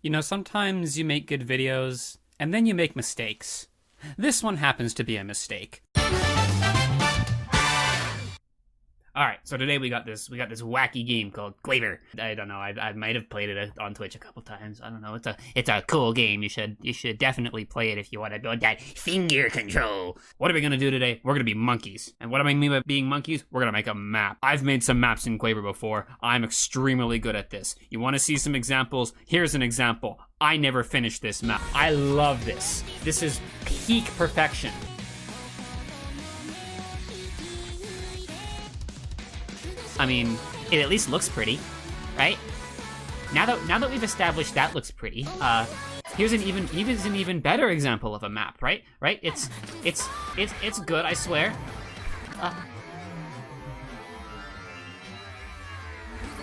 You know, sometimes you make good videos, and then you make mistakes. This one happens to be a mistake. Alright, so today we got this wacky game called Quaver. I don't know, I might have played it on Twitch a couple times. I don't know, it's a cool game. You should definitely play it if you want to build that finger control. What are we gonna do today? We're gonna be monkeys. And what do I mean by being monkeys? We're gonna make a map. I've made some maps in Quaver before. I'm extremely good at this. You wanna see some examples? Here's an example. I never finished this map. I love this. This is peak perfection. I mean, it at least looks pretty, right? Now that we've established that looks pretty, here's an even better example of a map, right? Right? It's good, I swear.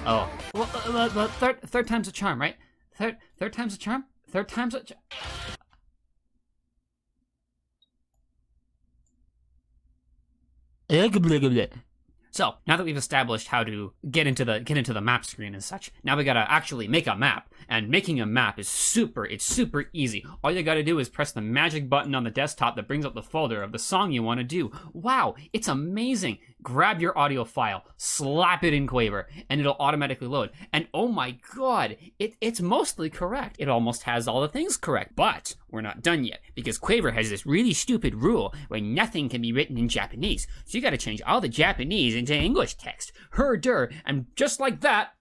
Oh, well, third time's a charm, right? Third time's a charm. Third time's a charm. So, now that we've established how to get into the map screen and such, now we gotta actually make a map. And making a map is super easy. All you gotta do is press the magic button on the desktop that brings up the folder of the song you wanna do. Wow, it's amazing. Grab your audio file, slap it in Quaver, and it'll automatically load. And oh my god, it's mostly correct. It almost has all the things correct. But we're not done yet, because Quaver has this really stupid rule where nothing can be written in Japanese. So you gotta change all the Japanese into English text. Her-der, and just like that.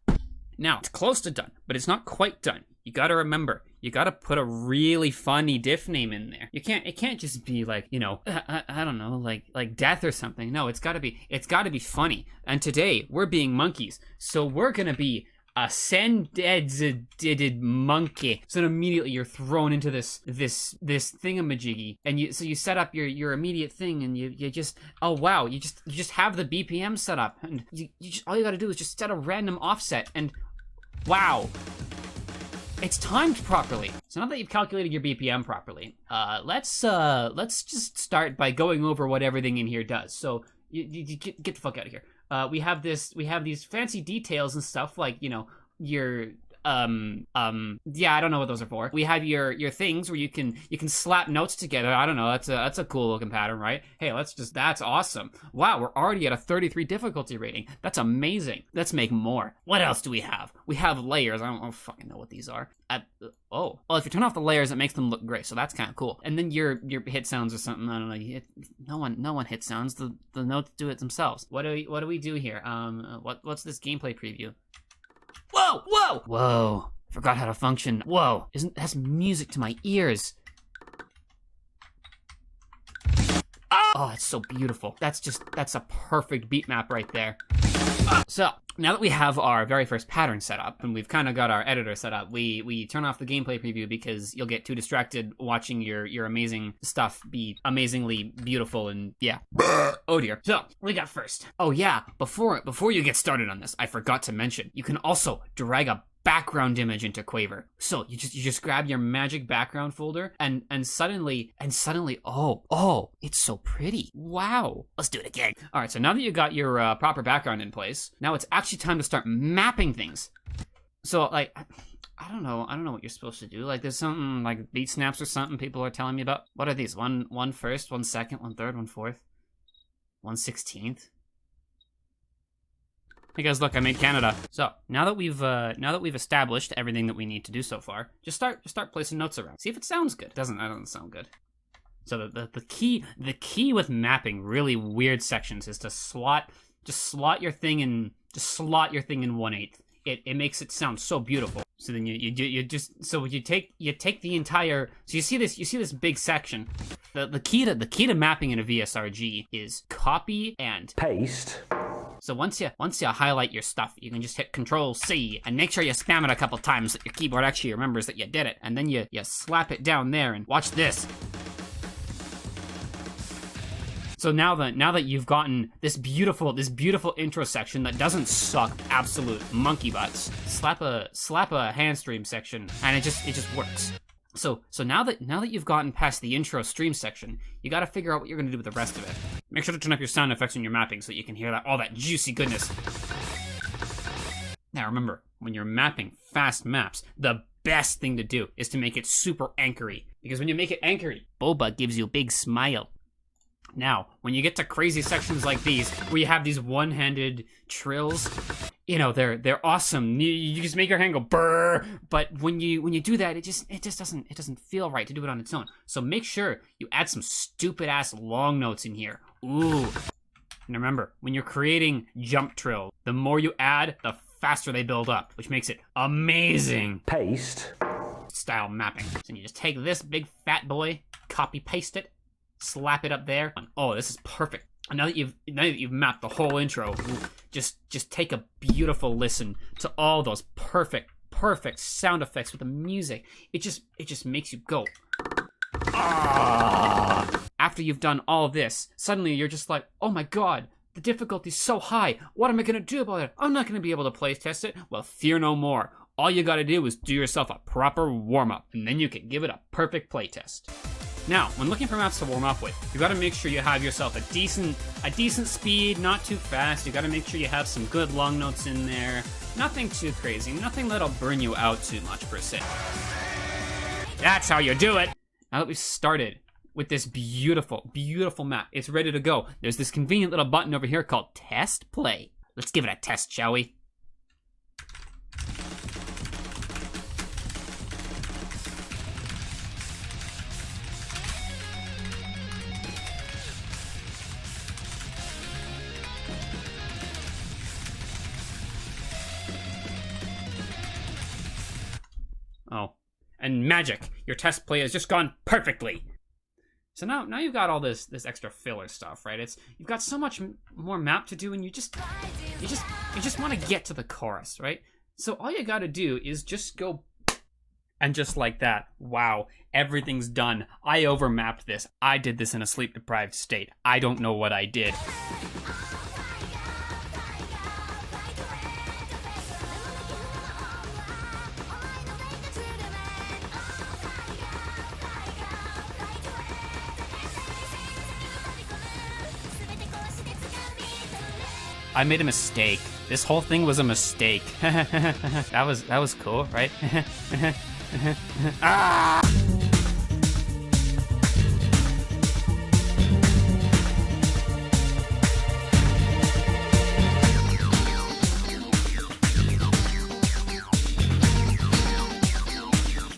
Now, it's close to done, but it's not quite done. You gotta remember, you gotta put a really funny diff name in there. It can't just be like, you know, I don't know, like death or something. No, it's gotta be funny. And today, we're being monkeys, so we're gonna be a sended monkey. So then immediately you're thrown into this thingamajiggy, and you set up your immediate thing, and you just, oh wow, you just have the BPM set up, and all you gotta do is just set a random offset, and wow. It's timed properly. So now that you've calculated your BPM properly, let's just start by going over what everything in here does. So you get the fuck out of here. We have these fancy details and stuff, like, you know, your yeah, I don't know what those are for. We have your things where you can slap notes together. I don't know, that's a cool looking pattern, right? Hey, that's awesome. Wow, we're already at a 33 difficulty rating. That's amazing. Let's make more. What else do we have? We have layers. I don't fucking know what these are. Oh, well, if you turn off the layers, it makes them look gray, so that's kind of cool. And then your hit sounds or something. I don't know. No one hit sounds. The notes do it themselves. What do we do here? What's this gameplay preview? Whoa! Forgot how to function. Whoa! That's music to my ears. Oh, it's so beautiful. That's a perfect beat map right there. So, now that we have our very first pattern set up, and we've kind of got our editor set up, we turn off the gameplay preview because you'll get too distracted watching your amazing stuff be amazingly beautiful, and yeah. Oh dear. So, what we got first? Oh yeah, before you get started on this, I forgot to mention, you can also drag a background image into Quaver. So you just grab your magic background folder, and suddenly, oh, it's so pretty. Wow. Let's do it again. All right, so now that you got your proper background in place, now it's actually time to start mapping things. So, like, I don't know what you're supposed to do. Like, there's something like beat snaps or something people are telling me about. What are these? One first, 1 second, 1/3, 1/4, 1/16. Hey guys, look, I made Canada. So now that we've established everything that we need to do so far, just start placing notes around. See if it sounds good. That doesn't sound good. So the key with mapping really weird sections is to slot your thing in 1/8. It makes it sound so beautiful. So then you take the entire, so you see this big section. The key to mapping in a VSRG is copy and paste. So once you highlight your stuff, you can just hit Control-C and make sure you spam it a couple times so that your keyboard actually remembers that you did it. And then you slap it down there, and watch this. So now that you've gotten this beautiful intro section that doesn't suck absolute monkey butts, slap a hand stream section, and it just works. So now that you've gotten past the intro stream section, you gotta figure out what you're gonna do with the rest of it. Make sure to turn up your sound effects in your mapping so that you can hear all that juicy goodness. Now remember, when you're mapping fast maps, the best thing to do is to make it super anchory. Because when you make it anchory, boba gives you a big smile. Now, when you get to crazy sections like these, where you have these one-handed trills, you know, they're awesome. You just make your hand go brrr, but when you do that, it just doesn't feel right to do it on its own. So make sure you add some stupid ass long notes in here. Ooh. And remember, when you're creating jump trill, the more you add, the faster they build up, which makes it amazing. Paste Style mapping. So you just take this big fat boy, copy paste it, slap it up there. Oh, this is perfect. And now that you've mapped the whole intro, just take a beautiful listen to all those perfect sound effects with the music. It just makes you go. Ah! After you've done all this, suddenly you're just like, oh my god, the difficulty's so high. What am I gonna do about it? I'm not gonna be able to play test it. Well, fear no more. All you gotta do is do yourself a proper warm-up, and then you can give it a perfect playtest. Now, when looking for maps to warm up with, you gotta make sure you have yourself a decent speed, not too fast. You gotta make sure you have some good long notes in there. Nothing too crazy, nothing that'll burn you out too much per se. That's how you do it! Now that we've started with this beautiful map, it's ready to go. There's this convenient little button over here called Test Play. Let's give it a test, shall we? Oh, and magic! Your test play has just gone perfectly. So now you've got all this extra filler stuff, right? You've got so much more map to do, and you just want to get to the chorus, right? So all you got to do is just go, and just like that, wow, everything's done. I overmapped this. I did this in a sleep-deprived state. I don't know what I did. I made a mistake. This whole thing was a mistake. That was cool, right? Ah!